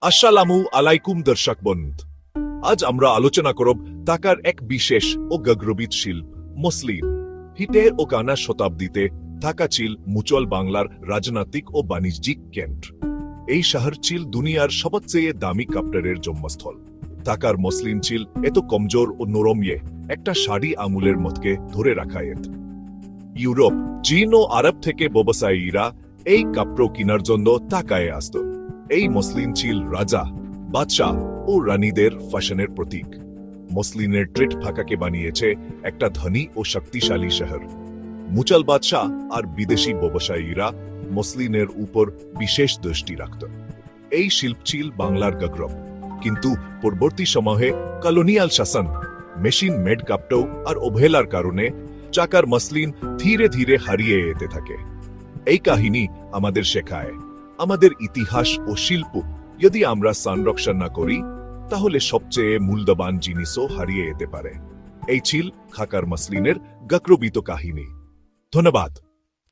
আসসালামু আলাইকুম দর্শক বন্ধ। আজ আমরা আলোচনা করব ঢাকার এক বিশেষ ও গর্বিত শিল্প মসলিন। হিটের ও কানা শতাব্দীতে ঢাকা ছিল মুচল বাংলার রাজনৈতিক ও বাণিজ্যিক কেন্দ্র। এই শহর ছিল দুনিয়ার সবচেয়ে দামি কাপড়ের জন্মস্থল। ঢাকার মসলিন ছিল এত কমজোর ও নরম একটা শাড়ি আমুলের মতকে ধরে রাখা যেত। ইউরোপ, চীন ও আরব থেকে ব্যবসায়ীরা এই কাপড় কেনার জন্য ঢাকায় আসত। এই মসলিন ছিল রাজা, বাদশাহ ও রানীদের ফ্যাশনের প্রতীক। মসলিনের ট্রেড ঢাকাকে বানিয়েছে একটা ধনী ও শক্তিশালী শহর। মুচল বাদশাহ আর বিদেশি ব্যবসায়ীরা মসলিনের উপর বিশেষ দৃষ্টি রাখত। এই শিল্প ছিল বাংলার গৌরব, কিন্তু পরবর্তী সময়ে কলোনিয়াল শাসন, মেশিন মেড কাপড় আর অবহেলার কারণে ঢাকার মসলিন ধীরে ধীরে হারিয়ে যেতে থাকে। এই কাহিনী আমাদের শেখায়, আমাদের ইতিহাস ও শিল্প যদি আমরা সংরক্ষণ না করি তাহলে সবচেয়ে মূল্যবান জিনিসও হারিয়ে যেতে পারে। এই ছিল ঢাকার মসলিনের গর্বিত কাহিনী। ধন্যবাদ।